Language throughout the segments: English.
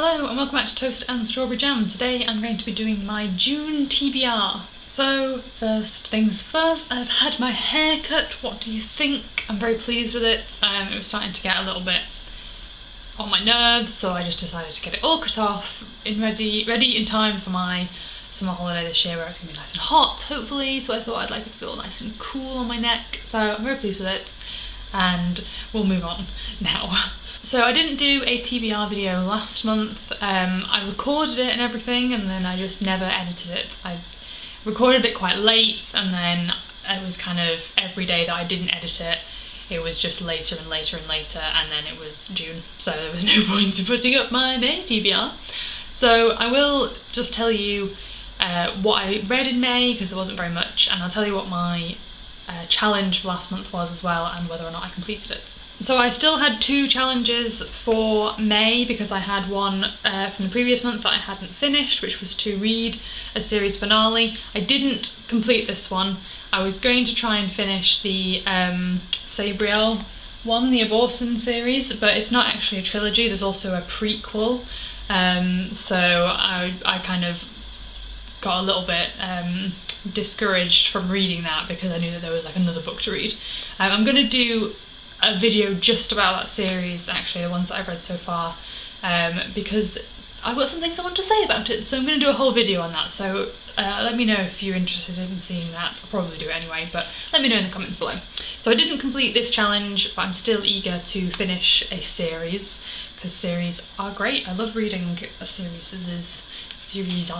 Hello and welcome back to Toast and Strawberry Jam. Today I'm going to be doing my June TBR. So first things first, I've had my hair cut. What do you think? I'm very pleased with it. It was starting to get a little bit on my nerves, so I just decided to get it all cut off and ready in time for my summer holiday this year, where it's going to be nice and hot, hopefully. So I thought I'd like it to feel nice and cool on my neck. So I'm very pleased with it, and we'll move on now. So I didn't do a TBR video last month. I recorded it and everything, and then I just never edited it. I recorded it quite late, and then it was kind of every day that I didn't edit it, it was just later and later and later, and then it was June, so there was no point in putting up my May TBR. So I will just tell you what I read in May, because there wasn't very much, and I'll tell you what my challenge for last month was as well, and whether or not I completed it. So I still had two challenges for May, because I had one from the previous month that I hadn't finished, which was to read a series finale. I didn't complete this one. I was going to try and finish the Sabriel one, the Abortion series, but it's not actually a trilogy, there's also a prequel. So I kind of got a little bit discouraged from reading that, because I knew that there was like another book to read. I'm going to do a video just about that series, actually, the ones that I've read so far, because I've got some things I want to say about it, so I'm going to do a whole video on that. So let me know if you're interested in seeing that. I'll probably do it anyway, but let me know in the comments below. So I didn't complete this challenge, but I'm still eager to finish a series, because series are great. I love reading a series. This is series.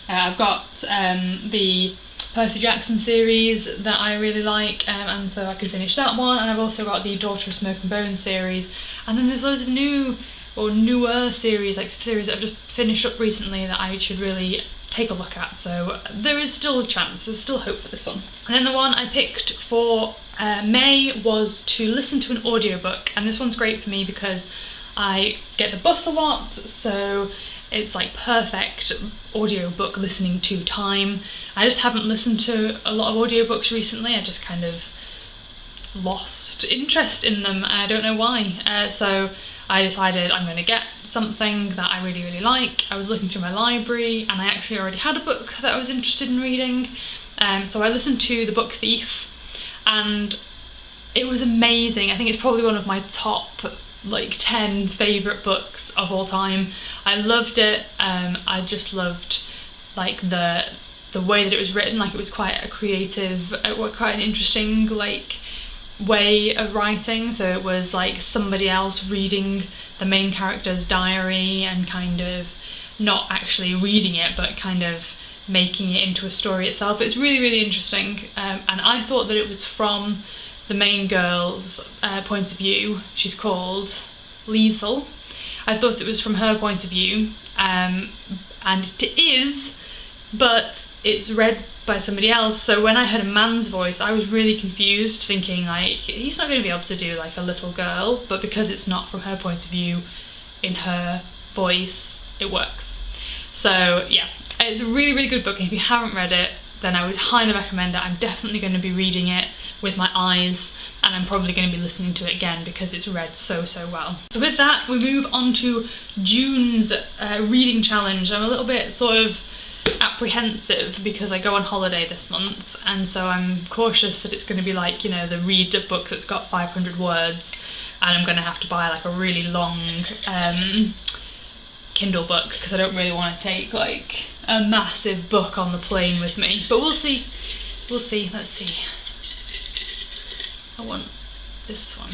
I've got the Percy Jackson series that I really like, and so I could finish that one, and I've also got the Daughter of Smoke and Bone series, and then there's loads of new or newer series, like series that I've just finished up recently that I should really take a look at, so there is still a chance, there's still hope for this one. And then the one I picked for May was to listen to an audiobook, and this one's great for me because I get the bus a lot, so it's like perfect audiobook listening to time. I just haven't listened to a lot of audiobooks recently. I just kind of lost interest in them, and I don't know why. So I decided I'm going to get something that I really, really like. I was looking through my library, and I actually already had a book that I was interested in reading. So I listened to The Book Thief, and it was amazing. I think it's probably one of my top like 10 favourite books of all time. I loved it. I just loved like the way that it was written. Like, it was quite a creative, quite an interesting like way of writing. So it was like somebody else reading the main character's diary, and kind of not actually reading it, but kind of making it into a story itself. It's really, really interesting, and I thought that it was from the main girl's point of view. She's called Liesel. I thought it was from her point of view, and it is, but it's read by somebody else. So when I heard a man's voice, I was really confused, thinking like, he's not going to be able to do like a little girl, but because it's not from her point of view, in her voice, it works. So yeah, it's a really, really good book, and if you haven't read it, then I would highly recommend it. I'm definitely going to be reading it with my eyes, and I'm probably going to be listening to it again because it's read so, so well. So with that, we move on to June's reading challenge. I'm a little bit sort of apprehensive because I go on holiday this month, and so I'm cautious that it's going to be like, you know, read the book that's got 500 words, and I'm going to have to buy like a really long Kindle book, because I don't really want to take like a massive book on the plane with me, but we'll see, let's see. I want this one,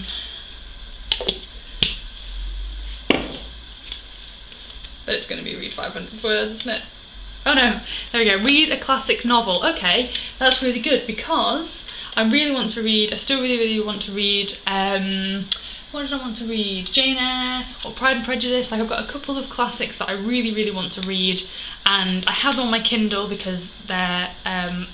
but it's going to be read 500 words, isn't it? Oh no, there we go, read a classic novel. Okay, that's really good, because I really want to read, I still really, really want to read, what did I want to read? Jane Eyre or Pride and Prejudice. Like, I've got a couple of classics that I really, really want to read, and I have them on my Kindle because they're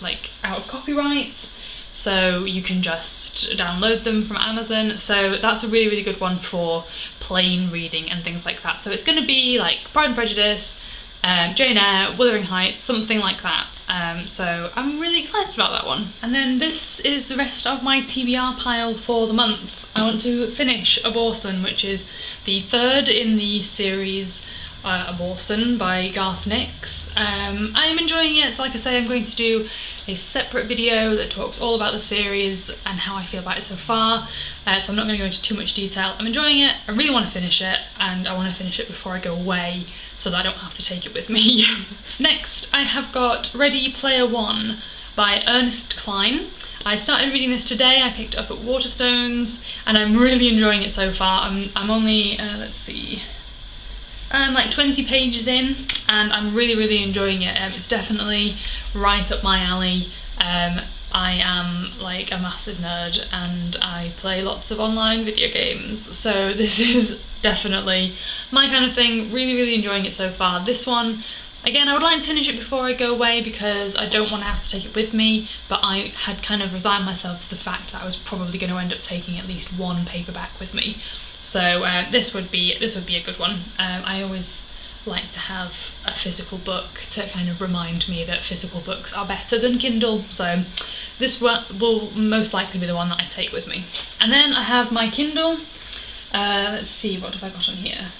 like out of copyright, so you can just download them from Amazon. So that's a really, really good one for plain reading and things like that. So it's going to be like Pride and Prejudice, Jane Eyre, Wuthering Heights, something like that. So I'm really excited about that one. And then this is the rest of my TBR pile for the month. I want to finish Aborson, which is the third in the series Aborson by Garth Nix. I'm enjoying it. Like I say, I'm going to do a separate video that talks all about the series and how I feel about it so far, so I'm not going to go into too much detail. I'm enjoying it, I really want to finish it, and I want to finish it before I go away so that I don't have to take it with me. Next, I have got Ready Player One by Ernest Cline. I started reading this today. I picked it up at Waterstones and I'm really enjoying it so far. I'm only, let's see, I'm like 20 pages in and I'm really enjoying it. It's definitely right up my alley. I am like a massive nerd and I play lots of online video games, so this is definitely my kind of thing. Really enjoying it so far. This one, again, I would like to finish it before I go away because I don't want to have to take it with me, but I had kind of resigned myself to the fact that I was probably going to end up taking at least one paperback with me. So this would be a good one. I always like to have a physical book to kind of remind me that physical books are better than Kindle, so this one will most likely be the one that I take with me. And then I have my Kindle. Let's see, what have I got on here?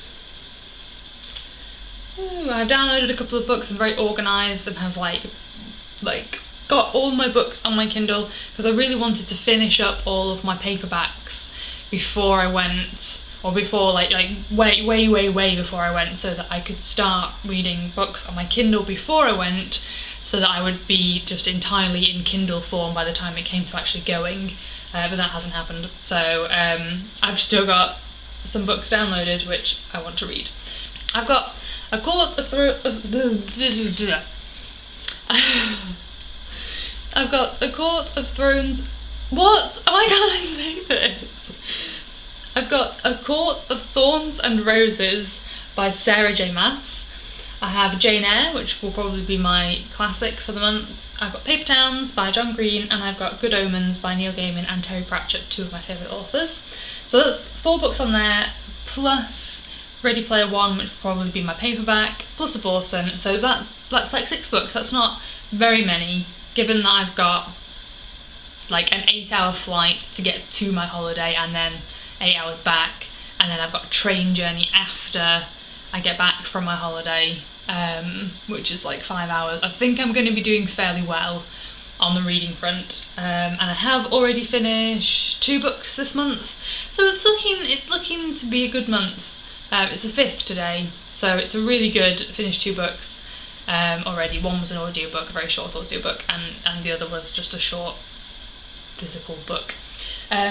Ooh, I've downloaded a couple of books. I'm very organised and have like got all my books on my Kindle because I really wanted to finish up all of my paperbacks before I went, or before like way before I went, so that I could start reading books on my Kindle before I went, so that I would be just entirely in Kindle form by the time it came to actually going, but that hasn't happened. So I've still got some books downloaded which I want to read. I've got A Court of I've got A Court of Thrones. What? Why can't I say this? I've got A Court of Thorns and Roses by Sarah J. Maas. I have Jane Eyre, which will probably be my classic for the month. I've got Paper Towns by John Green, and I've got Good Omens by Neil Gaiman and Terry Pratchett, two of my favourite authors. So that's 4 books on there, plus Ready Player One, which will probably be my paperback, plus Aborson. So that's like 6 books. That's not very many, given that I've got like an 8-hour flight to get to my holiday and then 8 hours back, and then I've got a train journey after I get back from my holiday, which is like 5 hours. I think I'm going to be doing fairly well on the reading front, and I have already finished 2 books this month, so it's looking to be a good month. It's the 5th today, so it's a really good, finished 2 books already. One was an audiobook, a very short audiobook, and the other was just a short physical book.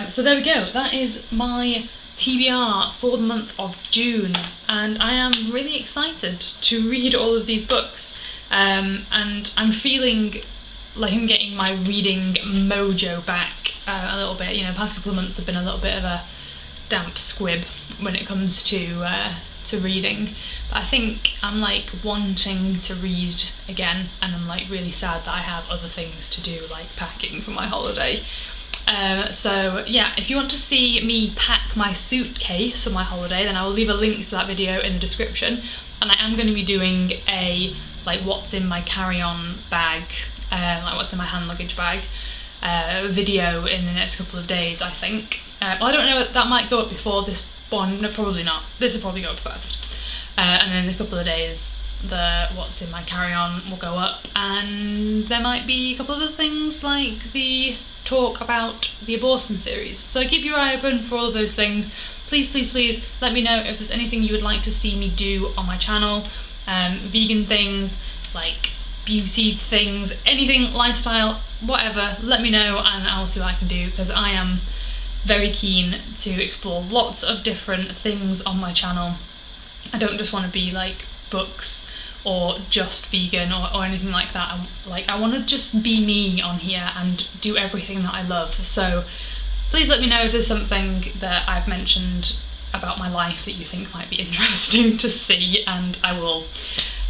So there we go, that is my TBR for the month of June, and I am really excited to read all of these books, and I'm feeling like I'm getting my reading mojo back a little bit. You know, the past couple of months have been a little bit of a damp squib when it comes to reading, but I think I'm like wanting to read again, and I'm like really sad that I have other things to do, like packing for my holiday. So yeah, if you want to see me pack my suitcase for my holiday, then I will leave a link to that video in the description, and I am going to be doing a like what's in my carry-on bag, like what's in my hand luggage bag video in the next couple of days, I think. I don't know, that might go up before this one. No, probably not. This will probably go up first, and then in a couple of days the what's in my carry-on will go up, and there might be a couple of other things like the talk about the Aborson series. So keep your eye open for all of those things. Please let me know if there's anything you would like to see me do on my channel. Vegan things, like beauty things, anything, lifestyle, whatever, let me know and I'll see what I can do, because I am very keen to explore lots of different things on my channel. I don't just want to be like books or just vegan or anything like that. I want to just be me on here and do everything that I love. So please let me know if there's something that I've mentioned about my life that you think might be interesting to see, and I will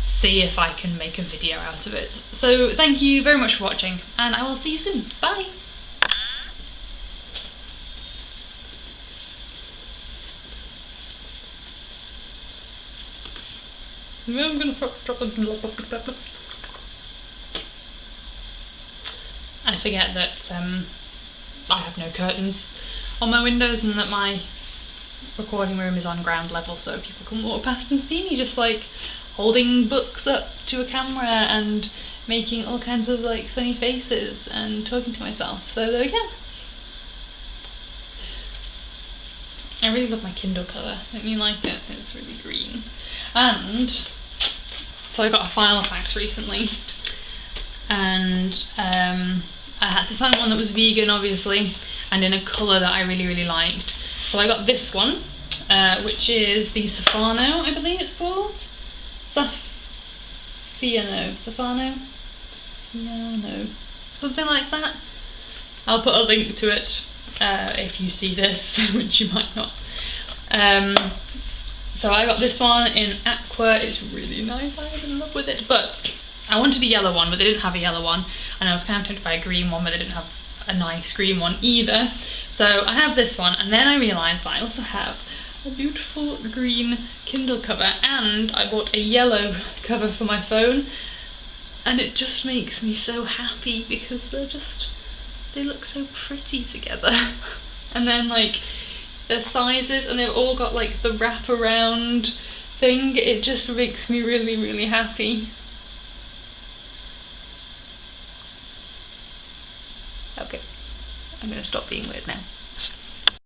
see if I can make a video out of it. So thank you very much for watching, and I will see you soon. Bye! I'm gonna drop a I forget that I have no curtains on my windows and that my recording room is on ground level, so people can walk past and see me just like holding books up to a camera and making all kinds of like funny faces and talking to myself. So there we go. I really love my Kindle cover. Don't you like it? It's really green. And so I got a file fax recently, and I had to find one that was vegan, obviously, and in a colour that I really liked. So I got this one, which is the Safano, I believe it's called. Safano, something like that. I'll put a link to it if you see this, which you might not. So I got this one in aqua. It's really nice. I'm in love with it, but I wanted a yellow one, but they didn't have a yellow one, and I was kind of tempted by a green one, but they didn't have a nice green one either. So I have this one, and then I realised that I also have a beautiful green Kindle cover, and I bought a yellow cover for my phone, and it just makes me so happy because they look so pretty together. And then like their sizes, and they've all got like the wraparound thing. It just makes me really happy. Okay, I'm gonna stop being weird now.